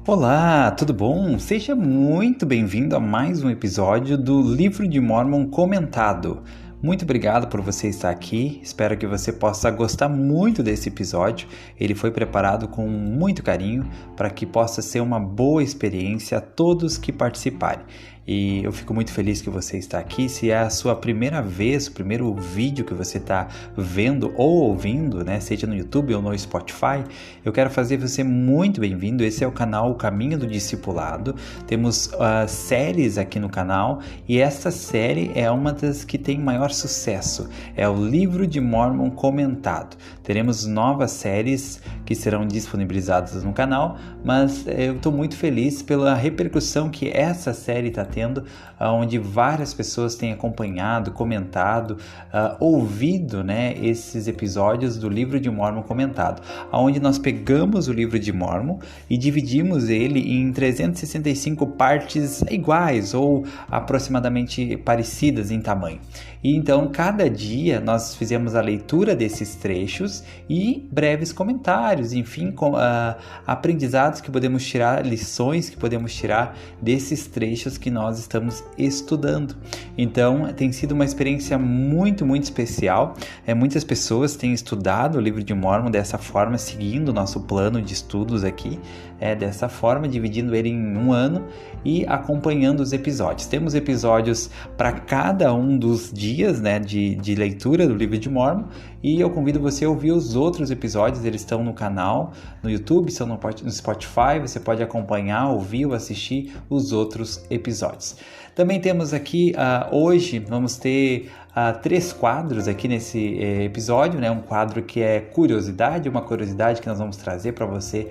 Olá, tudo bom? Seja muito bem-vindo a mais um episódio do Livro de Mórmon Comentado. Muito obrigado por você estar aqui, espero que você possa gostar muito desse episódio. Ele foi preparado com muito carinho para que possa ser uma boa experiência a todos que participarem. E eu fico muito feliz que você está aqui. Se é a sua primeira vez, o primeiro vídeo que você está vendo ou ouvindo, né, seja no YouTube ou no Spotify, eu quero fazer você muito bem-vindo. Esse é o canal O Caminho do Discipulado. Temos séries aqui no canal e essa série é uma das que tem maior sucesso. É o Livro de Mórmon Comentado. Teremos novas séries que serão disponibilizadas no canal, mas eu estou muito feliz pela repercussão que essa série está tendo, onde várias pessoas têm acompanhado, comentado, ouvido, né, esses episódios do Livro de Mórmon Comentado, onde nós pegamos o Livro de Mórmon e dividimos ele em 365 partes iguais ou aproximadamente parecidas em tamanho. E então, cada dia nós fizemos a leitura desses trechos e breves comentários, enfim, aprendizados que podemos tirar, lições que podemos tirar desses trechos que nós estamos estudando. Então, tem sido uma experiência muito, muito especial. Muitas pessoas têm estudado o Livro de Mórmon dessa forma, seguindo o nosso plano de estudos aqui, dessa forma, dividindo ele em um ano e acompanhando os episódios. Temos episódios para cada um dos dias, né, de leitura do Livro de Mórmon, e eu convido você a ouvir os outros episódios. Eles estão no canal, no YouTube, estão no Spotify, você pode acompanhar, ouvir ou assistir os outros episódios. Também temos aqui, hoje, vamos ter 3 quadros aqui nesse episódio, né? Um quadro que é curiosidade, uma curiosidade que nós vamos trazer para você,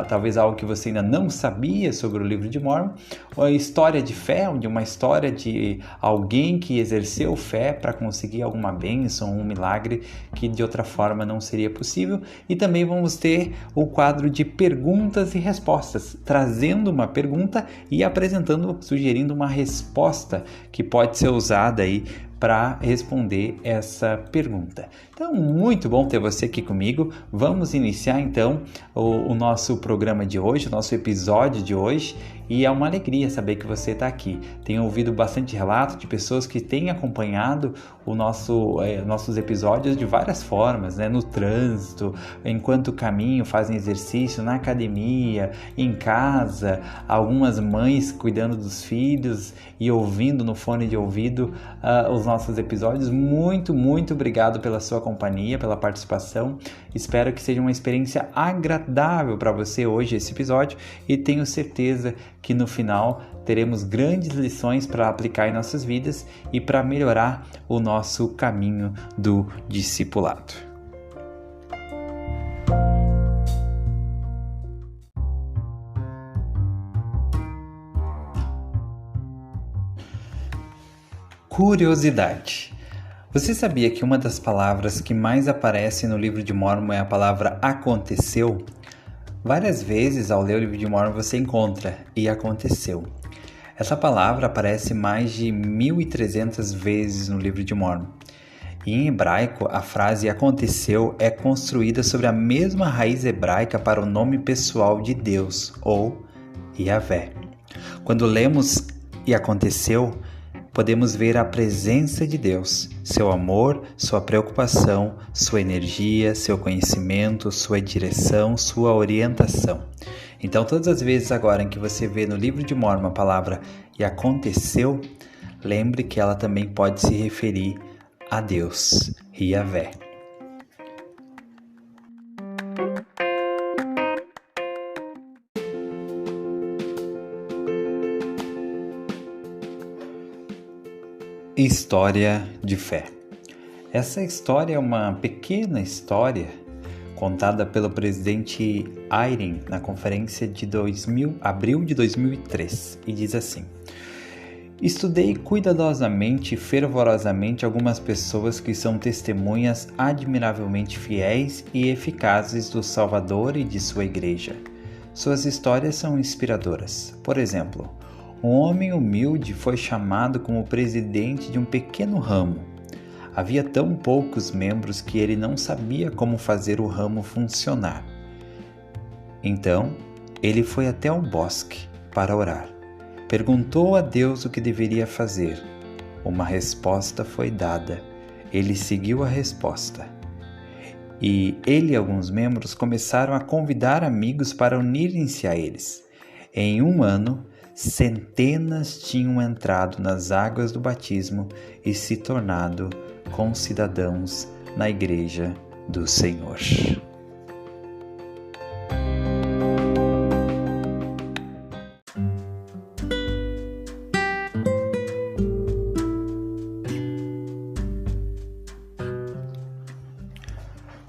talvez algo que você ainda não sabia sobre o Livro de Mórmon, uma história de fé, onde uma história de alguém que exerceu fé para conseguir alguma bênção, um milagre que de outra forma não seria possível. E também vamos ter o quadro de perguntas e respostas, trazendo uma pergunta e apresentando, sugerindo uma resposta que pode ser usada aí para responder essa pergunta. Então, muito bom ter você aqui comigo. Vamos iniciar então o nosso programa de hoje, o nosso episódio de hoje, e é uma alegria saber que você está aqui. Tenho ouvido bastante relatos de pessoas que têm acompanhado nossos episódios de várias formas, né? No trânsito, enquanto caminham, fazem exercício, na academia, em casa, algumas mães cuidando dos filhos e ouvindo no fone de ouvido os nossos episódios. Muito, muito obrigado pela sua companhia, pela participação. Espero que seja uma experiência agradável para você hoje esse episódio, e tenho certeza que no final teremos grandes lições para aplicar em nossas vidas e para melhorar o nosso caminho do discipulado. Curiosidade. Você sabia que uma das palavras que mais aparece no Livro de Mórmon é a palavra aconteceu? Várias vezes ao ler o Livro de Mórmon você encontra "e aconteceu". Essa palavra aparece mais de 1.300 vezes no Livro de Mórmon. E em hebraico, a frase aconteceu é construída sobre a mesma raiz hebraica para o nome pessoal de Deus, ou Yahvé. Quando lemos "e aconteceu", podemos ver a presença de Deus, seu amor, sua preocupação, sua energia, seu conhecimento, sua direção, sua orientação. Então, todas as vezes agora em que você vê no Livro de Mórmon a palavra "e aconteceu", lembre que ela também pode se referir a Deus, Yahvé. História de fé. Essa história é uma pequena história contada pelo presidente Eyring na conferência de abril de 2003, e diz assim: "Estudei cuidadosamente e fervorosamente algumas pessoas que são testemunhas admiravelmente fiéis e eficazes do Salvador e de sua igreja. Suas histórias são inspiradoras. Por exemplo, um homem humilde foi chamado como presidente de um pequeno ramo. Havia tão poucos membros que ele não sabia como fazer o ramo funcionar. Então, ele foi até um bosque para orar. Perguntou a Deus o que deveria fazer. Uma resposta foi dada. Ele seguiu a resposta. E ele e alguns membros começaram a convidar amigos para unirem-se a eles. Em um ano, centenas tinham entrado nas águas do batismo e se tornado concidadãos na Igreja do Senhor.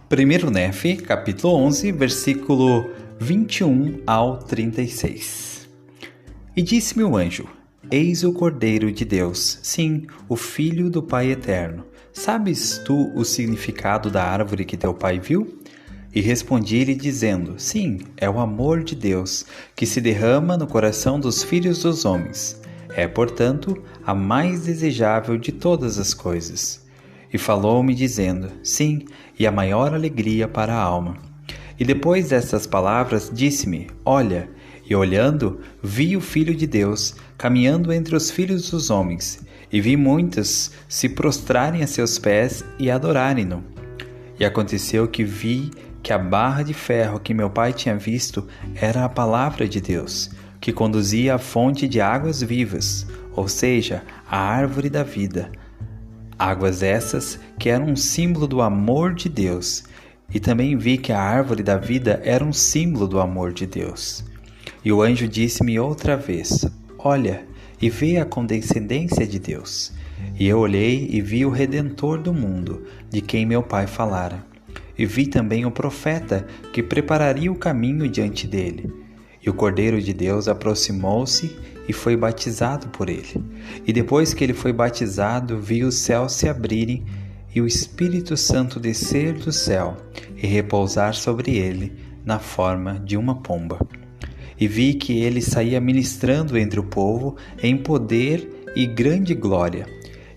Primeiro Nefe, capítulo 11, versículo 21 ao 36. E disse-me o anjo: Eis o Cordeiro de Deus, sim, o Filho do Pai Eterno. Sabes tu o significado da árvore que teu pai viu? E respondi-lhe dizendo: Sim, é o amor de Deus, que se derrama no coração dos filhos dos homens. É, portanto, a mais desejável de todas as coisas. E falou-me dizendo: Sim, e a maior alegria para a alma. E depois destas palavras disse-me: Olha, e olhando, vi o Filho de Deus caminhando entre os filhos dos homens, e vi muitos se prostrarem a seus pés e adorarem-no. E aconteceu que vi que a barra de ferro que meu pai tinha visto era a palavra de Deus, que conduzia à fonte de águas vivas, ou seja, a árvore da vida. Águas essas que eram um símbolo do amor de Deus. E também vi que a árvore da vida era um símbolo do amor de Deus. E o anjo disse-me outra vez: Olha, e vê a condescendência de Deus. E eu olhei e vi o Redentor do mundo, de quem meu pai falara. E vi também o profeta que prepararia o caminho diante dele. E o Cordeiro de Deus aproximou-se e foi batizado por ele. E depois que ele foi batizado, vi os céus se abrirem e o Espírito Santo descer do céu e repousar sobre ele na forma de uma pomba. E vi que ele saía ministrando entre o povo em poder e grande glória.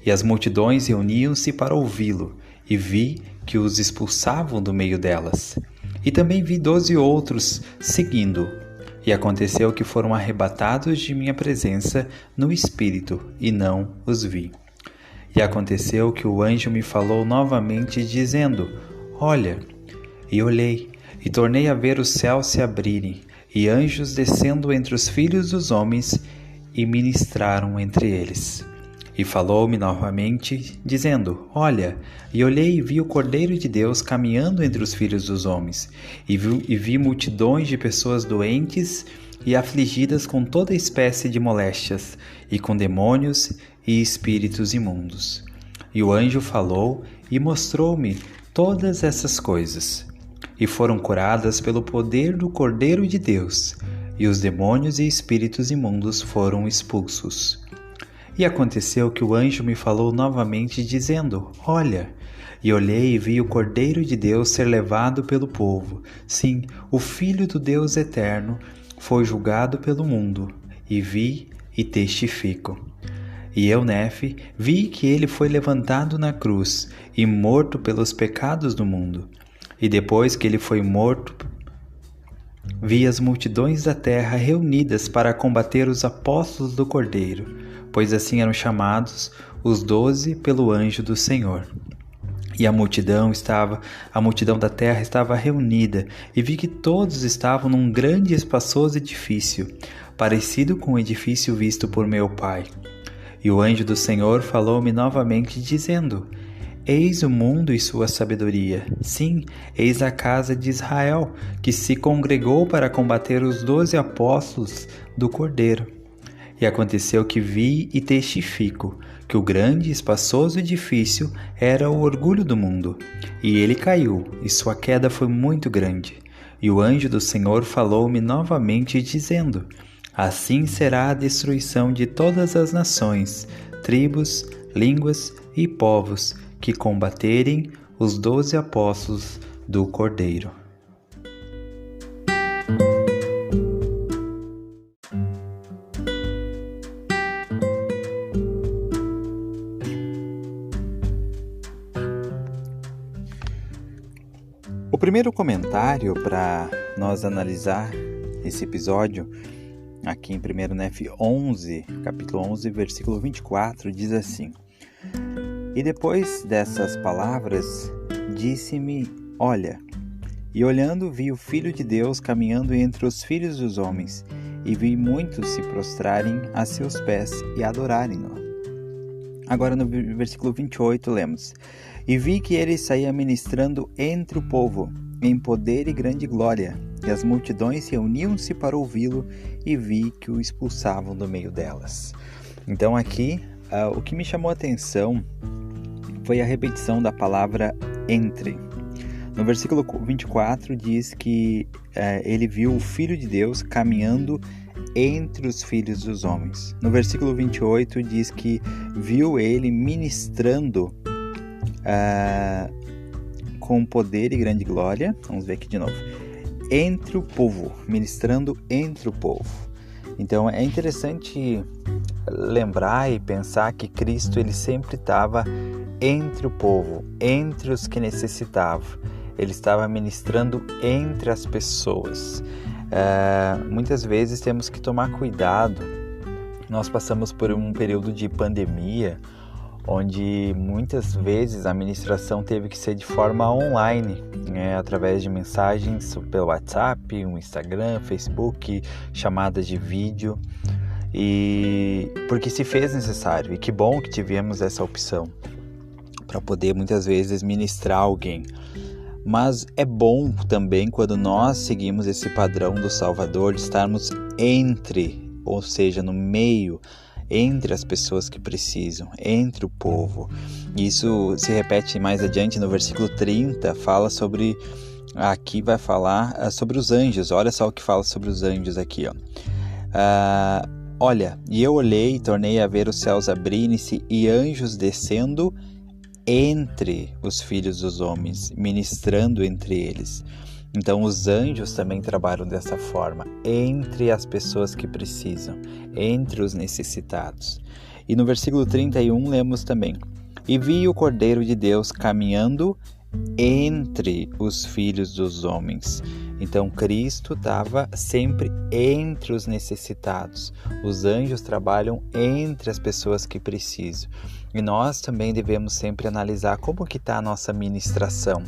E as multidões reuniam-se para ouvi-lo, e vi que os expulsavam do meio delas. E também vi 12 outros seguindo. E aconteceu que foram arrebatados de minha presença no Espírito, e não os vi. E aconteceu que o anjo me falou novamente, dizendo: Olha, e olhei, e tornei a ver os céus se abrirem, e anjos descendo entre os filhos dos homens, e ministraram entre eles. E falou-me novamente, dizendo: Olha, e olhei e vi o Cordeiro de Deus caminhando entre os filhos dos homens, e vi multidões de pessoas doentes e afligidas com toda espécie de moléstias, e com demônios e espíritos imundos. E o anjo falou e mostrou-me todas essas coisas. E foram curadas pelo poder do Cordeiro de Deus, e os demônios e espíritos imundos foram expulsos. E aconteceu que o anjo me falou novamente, dizendo: Olha, e olhei e vi o Cordeiro de Deus ser levado pelo povo. Sim, o Filho do Deus eterno foi julgado pelo mundo. E vi e testifico. E eu, Nefe, vi que ele foi levantado na cruz e morto pelos pecados do mundo. E depois que ele foi morto, vi as multidões da terra reunidas para combater os apóstolos do Cordeiro, pois assim eram chamados os 12 pelo anjo do Senhor. E a multidão da terra estava reunida, e vi que todos estavam num grande e espaçoso edifício, parecido com o edifício visto por meu pai. E o anjo do Senhor falou-me novamente, dizendo: Eis o mundo e sua sabedoria. Sim, eis a casa de Israel, que se congregou para combater os 12 apóstolos do Cordeiro. E aconteceu que vi e testifico que o grande e espaçoso edifício era o orgulho do mundo. E ele caiu, e sua queda foi muito grande. E o anjo do Senhor falou-me novamente, dizendo: Assim será a destruição de todas as nações, tribos, línguas e povos que combaterem os 12 apóstolos do Cordeiro. O primeiro comentário para nós analisar esse episódio, aqui em 1 Nef 11, capítulo 11, versículo 24, diz assim: E depois dessas palavras, disse-me: Olha. E olhando, vi o Filho de Deus caminhando entre os filhos dos homens, e vi muitos se prostrarem a seus pés e adorarem-no. Agora no versículo 28 lemos: E vi que ele saía ministrando entre o povo, em poder e grande glória, e as multidões reuniam-se para ouvi-lo, e vi que o expulsavam do meio delas. Então aqui, o que me chamou a atenção foi a repetição da palavra entre. No versículo 24 diz que ele viu o Filho de Deus caminhando entre os filhos dos homens. No versículo 28 diz que viu ele ministrando com poder e grande glória. Vamos ver aqui de novo. Entre o povo, ministrando entre o povo. Então é interessante lembrar e pensar que Cristo ele sempre estava entre o povo, entre os que necessitavam. Ele estava ministrando entre as pessoas. Muitas vezes temos que tomar cuidado. Nós passamos por um período de pandemia, onde muitas vezes a ministração teve que ser de forma online, através de mensagens pelo WhatsApp, o Instagram, Facebook, chamadas de vídeo, e porque se fez necessário. E que bom que tivemos essa opção para poder muitas vezes ministrar alguém. Mas é bom também quando nós seguimos esse padrão do Salvador, de estarmos entre, ou seja, no meio, entre as pessoas que precisam, entre o povo. Isso se repete mais adiante no versículo 30, fala sobre, aqui vai falar sobre os anjos. Olha só o que fala sobre os anjos aqui, ó. Olha, e eu olhei e tornei a ver os céus abrirem-se e anjos descendo entre os filhos dos homens, ministrando entre eles. Então os anjos também trabalham dessa forma, entre as pessoas que precisam, entre os necessitados. E no versículo 31 lemos também: E vi o Cordeiro de Deus caminhando entre os filhos dos homens. Então Cristo estava sempre entre os necessitados. Os anjos trabalham entre as pessoas que precisam. E nós também devemos sempre analisar como que está a nossa ministração.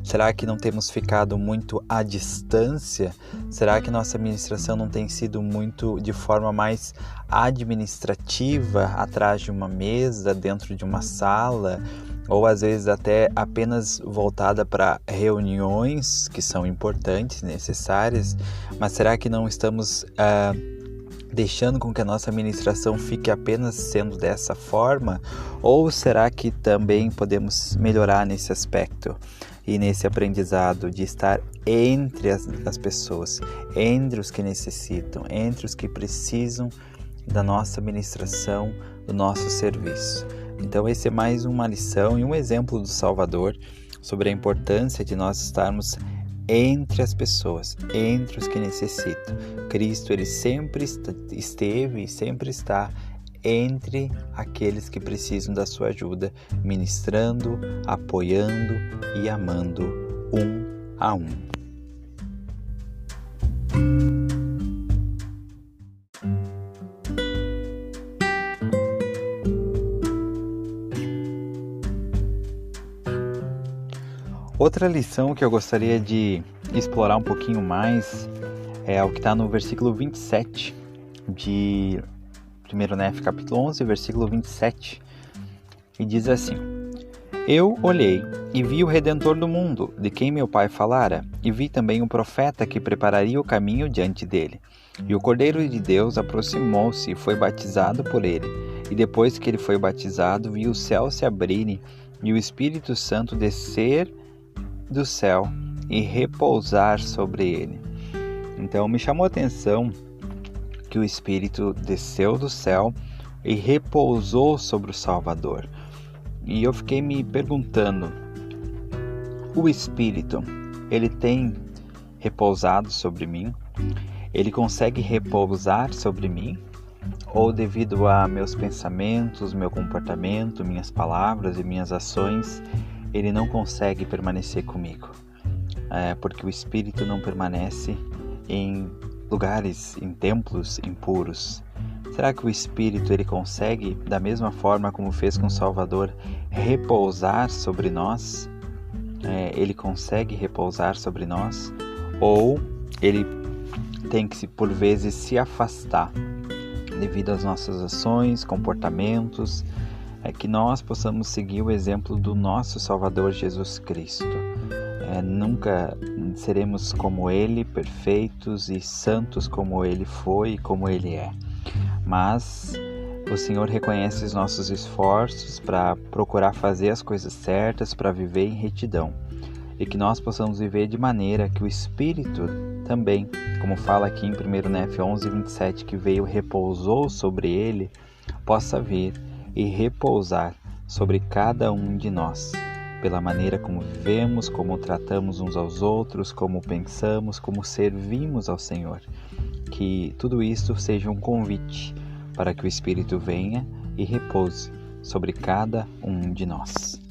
Será que não temos ficado muito à distância? Será que nossa ministração não tem sido muito de forma mais administrativa, atrás de uma mesa, dentro de uma sala? Ou às vezes até apenas voltada para reuniões que são importantes, necessárias, mas será que não estamos deixando com que a nossa ministração fique apenas sendo dessa forma? Ou será que também podemos melhorar nesse aspecto e nesse aprendizado de estar entre as pessoas, entre os que necessitam, entre os que precisam da nossa ministração, do nosso serviço? Então esse é mais uma lição e um exemplo do Salvador sobre a importância de nós estarmos entre as pessoas, entre os que necessitam. Cristo, ele sempre esteve e sempre está entre aqueles que precisam da sua ajuda, ministrando, apoiando e amando um a um. Outra lição que eu gostaria de explorar um pouquinho mais é o que está no versículo 27 de 1 Nef, capítulo 11, versículo 27, e diz assim: Eu olhei e vi o Redentor do mundo, de quem meu pai falara, e vi também um profeta que prepararia o caminho diante dele. E o Cordeiro de Deus aproximou-se e foi batizado por ele. E depois que ele foi batizado, vi o céu se abrirem e o Espírito Santo descer do céu e repousar sobre ele. Então me chamou a atenção que o Espírito desceu do céu e repousou sobre o Salvador. E eu fiquei me perguntando, o Espírito, ele tem repousado sobre mim? Ele consegue repousar sobre mim? Ou devido a meus pensamentos, meu comportamento, minhas palavras e minhas ações, ele não consegue permanecer comigo? Porque o Espírito não permanece em lugares, em templos impuros? Será que o Espírito ele consegue, da mesma forma como fez com o Salvador, repousar sobre nós? Ele consegue repousar sobre nós? Ou ele tem que, por vezes, se afastar devido às nossas ações, comportamentos? Que nós possamos seguir o exemplo do nosso Salvador Jesus Cristo. Nunca seremos como Ele, perfeitos e santos como Ele foi e como Ele é. Mas o Senhor reconhece os nossos esforços para procurar fazer as coisas certas, para viver em retidão. E que nós possamos viver de maneira que o Espírito também, como fala aqui em 1 Nef 11:27, que veio e repousou sobre ele, possa vir e repousar sobre cada um de nós, pela maneira como vivemos, como tratamos uns aos outros, como pensamos, como servimos ao Senhor. Que tudo isso seja um convite para que o Espírito venha e repouse sobre cada um de nós.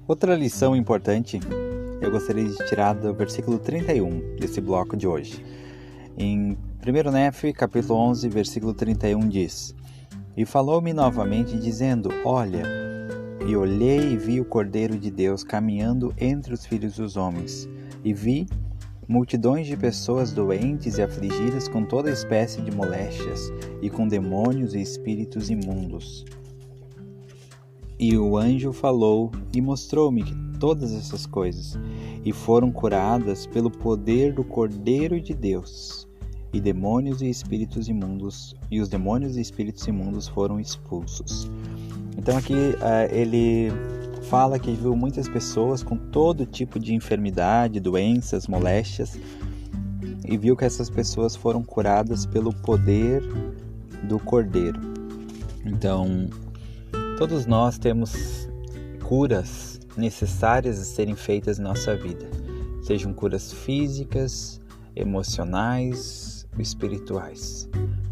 Outra lição importante eu gostaria de tirar do versículo 31 desse bloco de hoje. Em 1 Nef, capítulo 11, versículo 31 diz: E falou-me novamente, dizendo: Olha, e olhei e vi o Cordeiro de Deus caminhando entre os filhos dos homens, e vi multidões de pessoas doentes e afligidas com toda espécie de moléstias, e com demônios e espíritos imundos. E o anjo falou e mostrou-me todas essas coisas, e foram curadas pelo poder do Cordeiro de Deus. E demônios e espíritos imundos, e os demônios e espíritos imundos foram expulsos. Então aqui ele fala que viu muitas pessoas com todo tipo de enfermidade, doenças, moléstias, e viu que essas pessoas foram curadas pelo poder do Cordeiro. Então, todos nós temos curas necessárias a serem feitas na nossa vida, sejam curas físicas, emocionais, espirituais.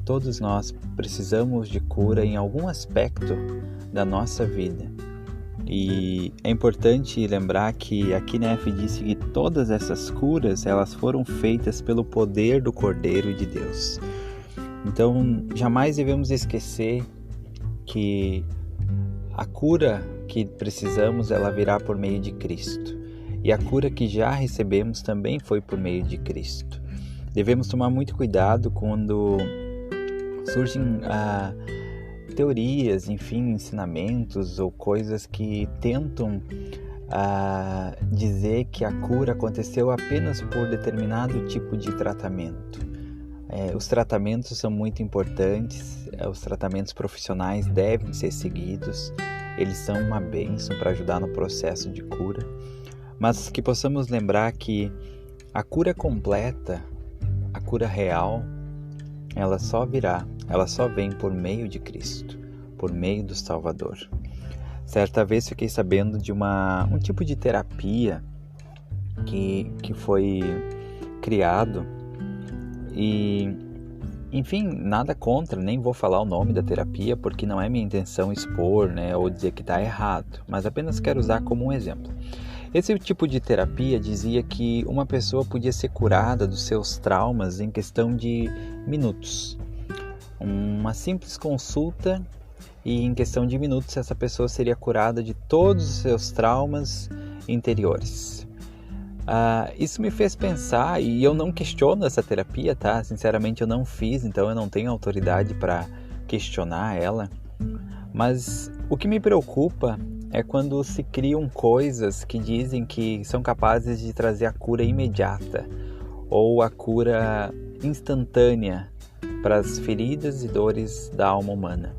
Todos nós precisamos de cura em algum aspecto da nossa vida. E é importante lembrar que aqui Nef disse que todas essas curas elas foram feitas pelo poder do Cordeiro de Deus. Então, jamais devemos esquecer que a cura que precisamos, ela virá por meio de Cristo. E a cura que já recebemos também foi por meio de Cristo. Devemos tomar muito cuidado quando surgem teorias, enfim, ensinamentos ou coisas que tentam dizer que a cura aconteceu apenas por determinado tipo de tratamento. Os tratamentos são muito importantes, os tratamentos profissionais devem ser seguidos, eles são uma bênção para ajudar no processo de cura, mas que possamos lembrar que a cura completa, a cura real, ela só vem por meio de Cristo, por meio do Salvador. Certa vez fiquei sabendo de um tipo de terapia que foi criado e, enfim, nada contra, nem vou falar o nome da terapia porque não é minha intenção expor, ou dizer que está errado, mas apenas quero usar como um exemplo. Esse tipo de terapia dizia que uma pessoa podia ser curada dos seus traumas em questão de minutos. Uma simples consulta e em questão de minutos essa pessoa seria curada de todos os seus traumas interiores. Isso me fez pensar, e eu não questiono essa terapia, tá? Sinceramente eu não fiz, então eu não tenho autoridade para questionar ela. Mas o que me preocupa é quando se criam coisas que dizem que são capazes de trazer a cura imediata ou a cura instantânea para as feridas e dores da alma humana.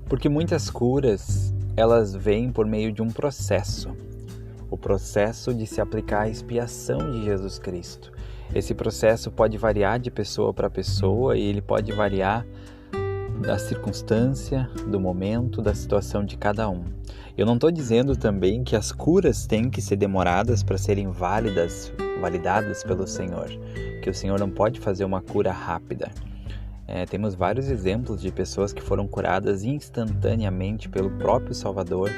Porque muitas curas, elas vêm por meio de um processo. O processo de se aplicar a expiação de Jesus Cristo. Esse processo pode variar de pessoa para pessoa e ele pode variar da circunstância, do momento, da situação de cada um. Eu não estou dizendo também que as curas têm que ser demoradas para serem validadas pelo Senhor, que o Senhor não pode fazer uma cura rápida. Temos vários exemplos de pessoas que foram curadas instantaneamente pelo próprio Salvador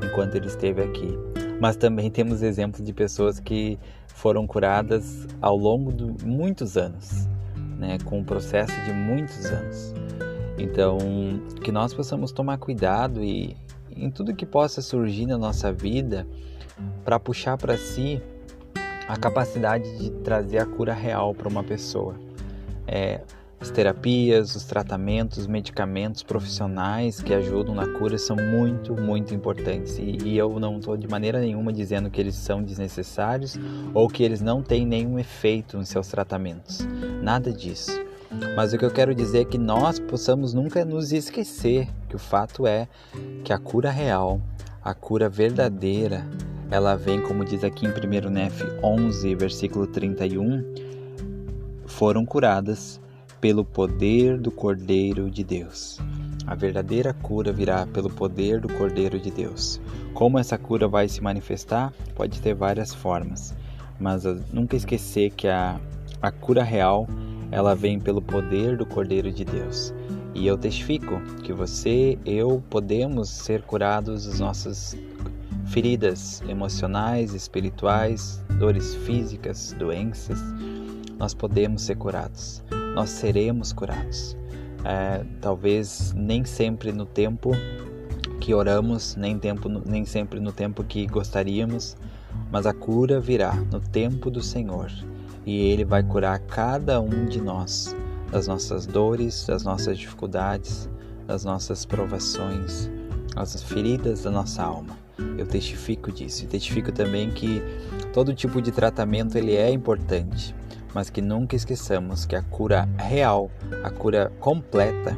enquanto ele esteve aqui. Mas também temos exemplos de pessoas que foram curadas ao longo de muitos anos, com um processo de muitos anos. Então, que nós possamos tomar cuidado e em tudo que possa surgir na nossa vida para puxar para si a capacidade de trazer a cura real para uma pessoa. As terapias, os tratamentos, os medicamentos profissionais que ajudam na cura são muito, muito importantes. E eu não estou de maneira nenhuma dizendo que eles são desnecessários ou que eles não têm nenhum efeito em seus tratamentos. Nada disso. Mas o que eu quero dizer é que nós possamos nunca nos esquecer que o fato é que a cura real, a cura verdadeira, ela vem, como diz aqui em 1 Nef 11, versículo 31, foram curadas pelo poder do Cordeiro de Deus. A verdadeira cura virá pelo poder do Cordeiro de Deus. Como essa cura vai se manifestar? Pode ter várias formas, mas nunca esquecer que a cura real, ela vem pelo poder do Cordeiro de Deus. E eu testifico que você, eu, podemos ser curados das nossas feridas emocionais, espirituais, dores físicas, doenças. Nós podemos ser curados. Nós seremos curados. Talvez nem sempre no tempo que oramos, nem sempre no tempo que gostaríamos, mas a cura virá no tempo do Senhor. E Ele vai curar cada um de nós, das nossas dores, das nossas dificuldades, das nossas provações, das feridas da nossa alma. Eu testifico disso. E testifico também que todo tipo de tratamento ele é importante, mas que nunca esqueçamos que a cura real, a cura completa,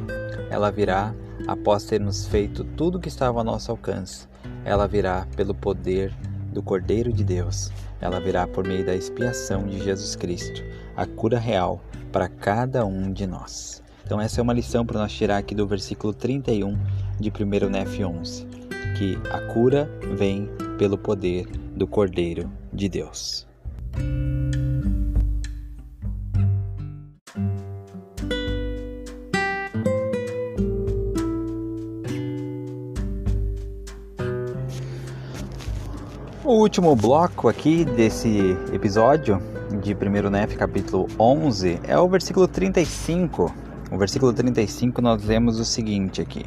ela virá após termos feito tudo que estava ao nosso alcance. Ela virá pelo poder do Cordeiro de Deus. Ela virá por meio da expiação de Jesus Cristo, a cura real para cada um de nós. Então essa é uma lição para nós tirar aqui do versículo 31 de 1 Nef 11, que a cura vem pelo poder do Cordeiro de Deus. O último bloco aqui desse episódio de 1 Nef, capítulo 11, é o versículo 35. O versículo 35 nós lemos o seguinte aqui.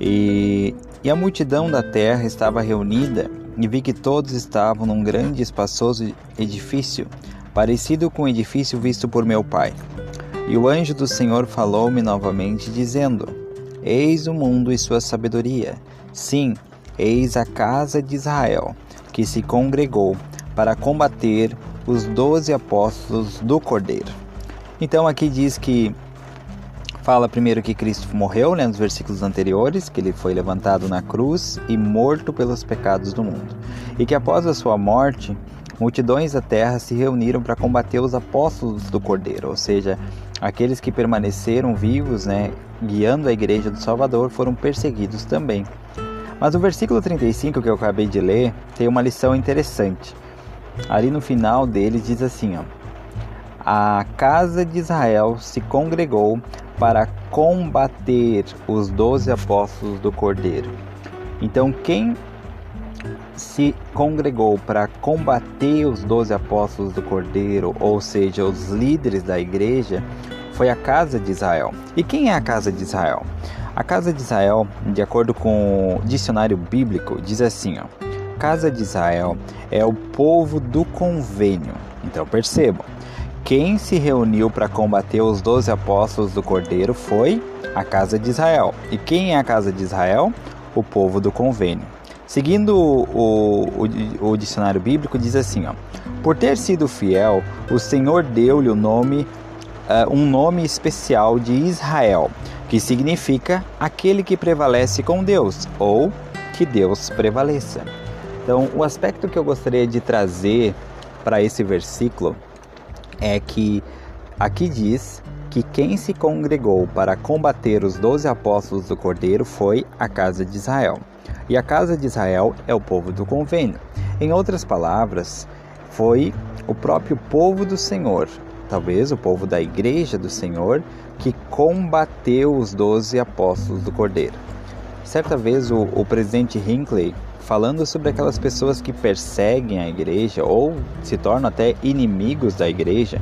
E a multidão da terra estava reunida, e vi que todos estavam num grande e espaçoso edifício, parecido com o edifício visto por meu pai. E o anjo do Senhor falou-me novamente, dizendo: Eis o mundo e sua sabedoria. Sim, eis a casa de Israel, que se congregou para combater os 12 apóstolos do Cordeiro. Então aqui diz que fala primeiro que Cristo morreu, nos versículos anteriores, que ele foi levantado na cruz e morto pelos pecados do mundo. E que após a sua morte, multidões da terra se reuniram para combater os apóstolos do Cordeiro, ou seja, aqueles que permaneceram vivos, guiando a igreja do Salvador, foram perseguidos também. Mas o versículo 35 que eu acabei de ler tem uma lição interessante. Ali no final dele diz assim, a casa de Israel se congregou para combater os 12 apóstolos do Cordeiro. Então quem se congregou para combater os 12 apóstolos do Cordeiro, ou seja, os líderes da igreja, foi a casa de Israel. E quem é a casa de Israel? A casa de Israel, de acordo com o dicionário bíblico, diz assim, casa de Israel é o povo do convênio. Então percebam, quem se reuniu para combater os 12 apóstolos do Cordeiro foi a casa de Israel. E quem é a casa de Israel? O povo do convênio. Seguindo o dicionário bíblico, diz assim, por ter sido fiel, o Senhor deu-lhe um nome especial de Israel, que significa aquele que prevalece com Deus, ou que Deus prevaleça. Então, o aspecto que eu gostaria de trazer para esse versículo é que aqui diz que quem se congregou para combater os 12 apóstolos do Cordeiro foi a casa de Israel. E a casa de Israel é o povo do convênio. Em outras palavras, foi o próprio povo do Senhor, talvez o povo da igreja do Senhor, que combateu os 12 apóstolos do Cordeiro. Certa vez o presidente Hinckley, falando sobre aquelas pessoas que perseguem a igreja ou se tornam até inimigos da igreja,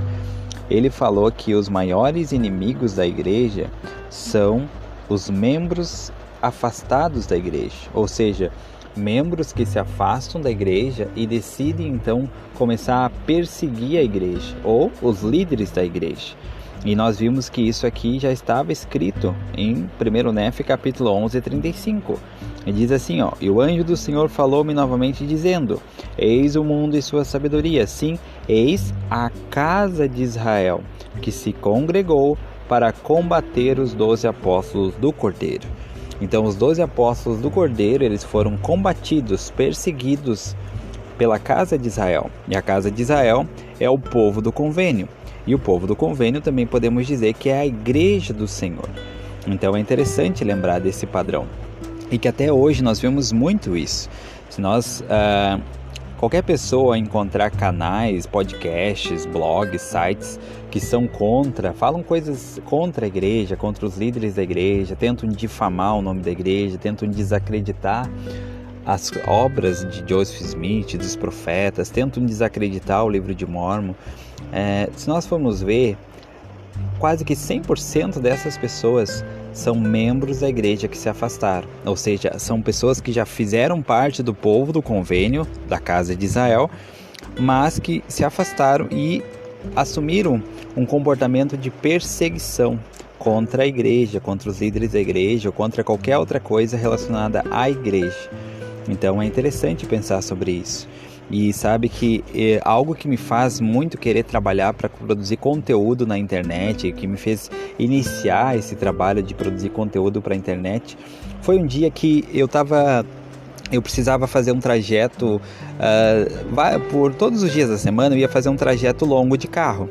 ele falou que os maiores inimigos da igreja são os membros afastados da igreja, ou seja, membros que se afastam da igreja e decidem então começar a perseguir a igreja ou os líderes da igreja. E nós vimos que isso aqui já estava escrito em 1 Néfi capítulo 11, 35. E diz assim, e o anjo do Senhor falou-me novamente dizendo, eis o mundo e sua sabedoria, sim, eis a casa de Israel, que se congregou para combater os 12 apóstolos do Cordeiro. Então os 12 apóstolos do Cordeiro, eles foram combatidos, perseguidos pela casa de Israel. E a casa de Israel é o povo do convênio. E o povo do convênio também podemos dizer que é a igreja do Senhor. Então é interessante lembrar desse padrão. E que até hoje nós vemos muito isso. Se nós, qualquer pessoa encontrar canais, podcasts, blogs, sites que são falam coisas contra a igreja, contra os líderes da igreja, tentam difamar o nome da igreja, tentam desacreditar as obras de Joseph Smith, dos profetas, tentam desacreditar o livro de Mórmon. Se nós formos ver, quase que 100% dessas pessoas são membros da igreja que se afastaram, ou seja, são pessoas que já fizeram parte do povo do convênio, da casa de Israel, mas que se afastaram e assumiram um comportamento de perseguição contra a igreja, contra os líderes da igreja ou contra qualquer outra coisa relacionada à igreja. Então é interessante pensar sobre isso. E sabe que algo que me faz muito querer trabalhar para produzir conteúdo na internet, que me fez iniciar esse trabalho de produzir conteúdo para a internet, foi um dia que eu precisava fazer um trajeto, por todos os dias da semana eu ia fazer um trajeto longo de carro.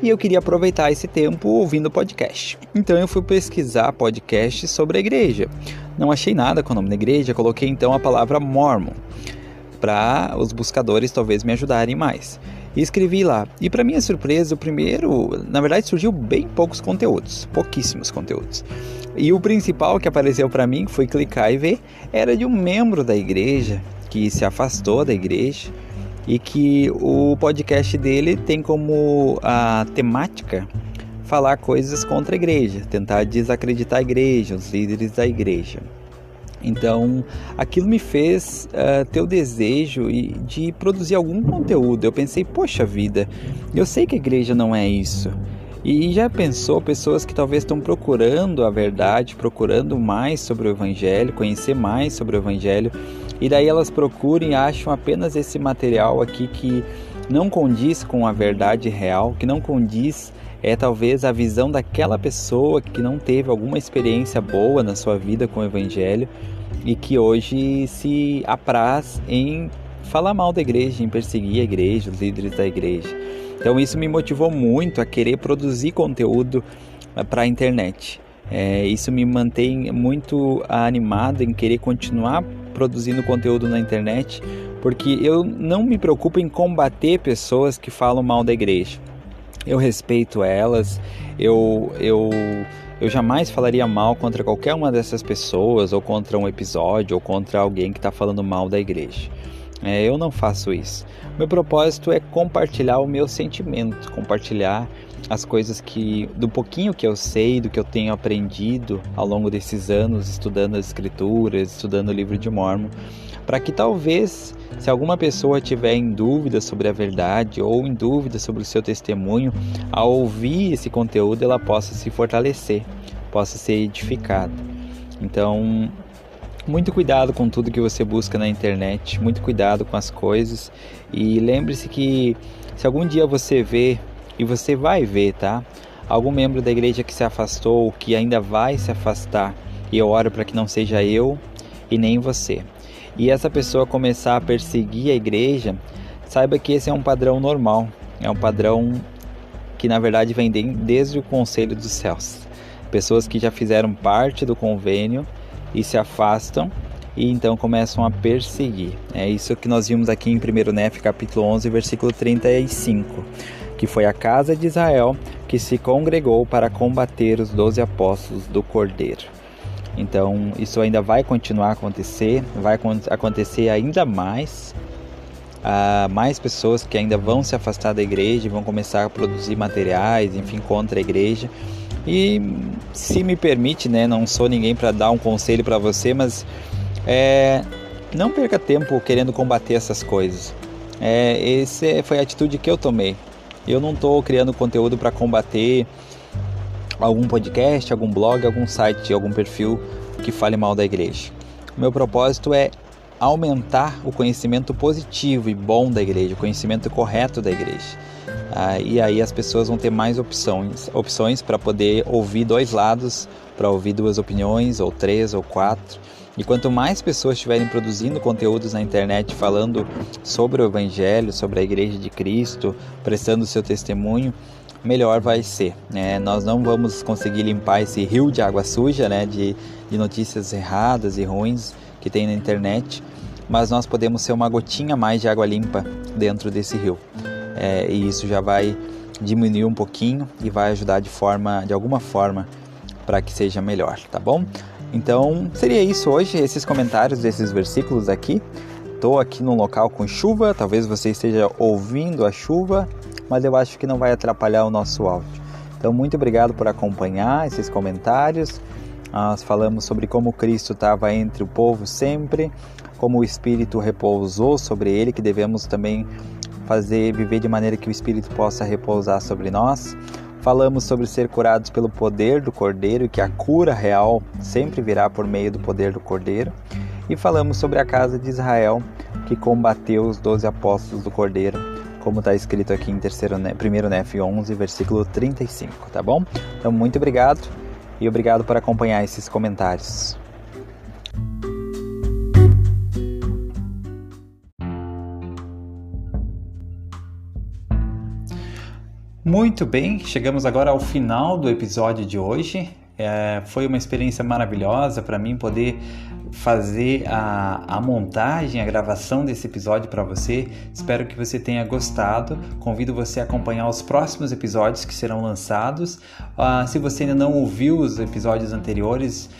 E eu queria aproveitar esse tempo ouvindo podcast. Então eu fui pesquisar podcasts sobre a igreja. Não achei nada com o nome da igreja, coloquei então a palavra Mormon, para os buscadores talvez me ajudarem mais. E escrevi lá. E para minha surpresa, na verdade surgiu bem pouquíssimos conteúdos. E o principal que apareceu para mim, que foi clicar e ver, era de um membro da igreja que se afastou da igreja e que o podcast dele tem como a temática falar coisas contra a igreja, tentar desacreditar a igreja, os líderes da igreja. Então, aquilo me fez ter o desejo de produzir algum conteúdo. Eu pensei, poxa vida, eu sei que a igreja não é isso. E já pensou pessoas que talvez estão procurando a verdade, procurando mais sobre o Evangelho, conhecer mais sobre o Evangelho, e daí elas procuram e acham apenas esse material aqui que não condiz com a verdade real, que não condiz talvez a visão daquela pessoa que não teve alguma experiência boa na sua vida com o Evangelho e que hoje se apraz em falar mal da igreja, em perseguir a igreja, os líderes da igreja. Então isso me motivou muito a querer produzir conteúdo para a internet. Isso me mantém muito animado em querer continuar produzindo conteúdo na internet, porque eu não me preocupo em combater pessoas que falam mal da igreja. Eu respeito elas, eu jamais falaria mal contra qualquer uma dessas pessoas, ou contra um episódio, ou contra alguém que está falando mal da igreja. Eu não faço isso. Meu propósito é compartilhar o meu sentimento, compartilhar as coisas do pouquinho que eu sei, do que eu tenho aprendido ao longo desses anos, estudando as escrituras, estudando o livro de Mórmon, para que talvez, se alguma pessoa tiver em dúvida sobre a verdade ou em dúvida sobre o seu testemunho, ao ouvir esse conteúdo ela possa se fortalecer, possa ser edificada. Então, muito cuidado com tudo que você busca na internet, muito cuidado com as coisas, e lembre-se que se algum dia você vê, e você vai ver, tá? Algum membro da igreja que se afastou, que ainda vai se afastar, e eu oro para que não seja eu e nem você, e essa pessoa começar a perseguir a igreja, saiba que esse é um padrão normal, é um padrão que na verdade vem desde o conselho dos céus. Pessoas que já fizeram parte do convênio e se afastam e então começam a perseguir. É isso que nós vimos aqui em 1 Néfi capítulo 11, versículo 35, que foi a casa de Israel que se congregou para combater os 12 apóstolos do Cordeiro. Então, isso ainda vai continuar a acontecer, vai acontecer ainda mais. Mais pessoas que ainda vão se afastar da igreja, vão começar a produzir materiais, enfim, contra a igreja. E, se me permite, né, não sou ninguém para dar um conselho para você, mas não perca tempo querendo combater essas coisas. Essa foi a atitude que eu tomei. Eu não estou criando conteúdo para combater algum podcast, algum blog, algum site, algum perfil que fale mal da igreja. O meu propósito é aumentar o conhecimento positivo e bom da igreja, o conhecimento correto da igreja. E aí as pessoas vão ter mais opções para poder ouvir dois lados, para ouvir duas opiniões, ou 3, ou 4. E quanto mais pessoas estiverem produzindo conteúdos na internet falando sobre o Evangelho, sobre a Igreja de Cristo, prestando o seu testemunho, melhor vai ser. Nós não vamos conseguir limpar esse rio de água suja, de notícias erradas e ruins que tem na internet, mas nós podemos ser uma gotinha mais de água limpa dentro desse rio. E isso já vai diminuir um pouquinho e vai ajudar de alguma forma para que seja melhor, tá bom? Então, seria isso hoje, esses comentários desses versículos aqui. Estou aqui num local com chuva, talvez você esteja ouvindo a chuva, mas eu acho que não vai atrapalhar o nosso áudio. Então, muito obrigado por acompanhar esses comentários. Nós falamos sobre como Cristo estava entre o povo sempre, como o Espírito repousou sobre ele, que devemos também viver de maneira que o Espírito possa repousar sobre nós. Falamos sobre ser curados pelo poder do Cordeiro e que a cura real sempre virá por meio do poder do Cordeiro. E falamos sobre a casa de Israel que combateu os 12 apóstolos do Cordeiro, como está escrito aqui em 1 Nef 11, versículo 35, tá bom? Então, muito obrigado e obrigado por acompanhar esses comentários. Muito bem, chegamos agora ao final do episódio de hoje. Foi uma experiência maravilhosa para mim poder fazer a montagem, a gravação desse episódio para você. Espero que você tenha gostado. Convido você a acompanhar os próximos episódios que serão lançados. Se você ainda não ouviu os episódios anteriores,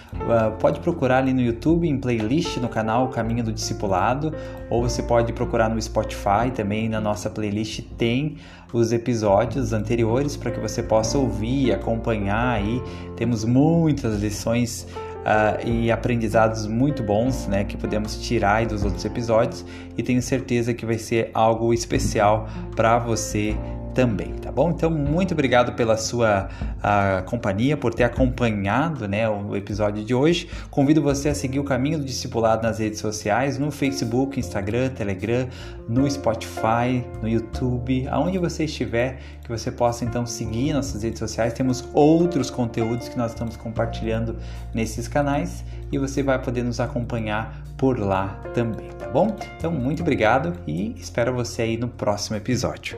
pode procurar ali no YouTube, em playlist, no canal Caminho do Discipulado, ou você pode procurar no Spotify também. Na nossa playlist tem os episódios anteriores para que você possa ouvir e acompanhar aí. Temos muitas lições e aprendizados muito bons, que podemos tirar aí dos outros episódios, e tenho certeza que vai ser algo especial para você também, tá bom? Então, muito obrigado pela sua companhia, por ter acompanhado, o episódio de hoje. Convido você a seguir o Caminho do Discipulado nas redes sociais, no Facebook, Instagram, Telegram, no Spotify, no YouTube, aonde você estiver, que você possa então seguir nossas redes sociais. Temos outros conteúdos que nós estamos compartilhando nesses canais e você vai poder nos acompanhar por lá também, tá bom? Então, muito obrigado e espero você aí no próximo episódio.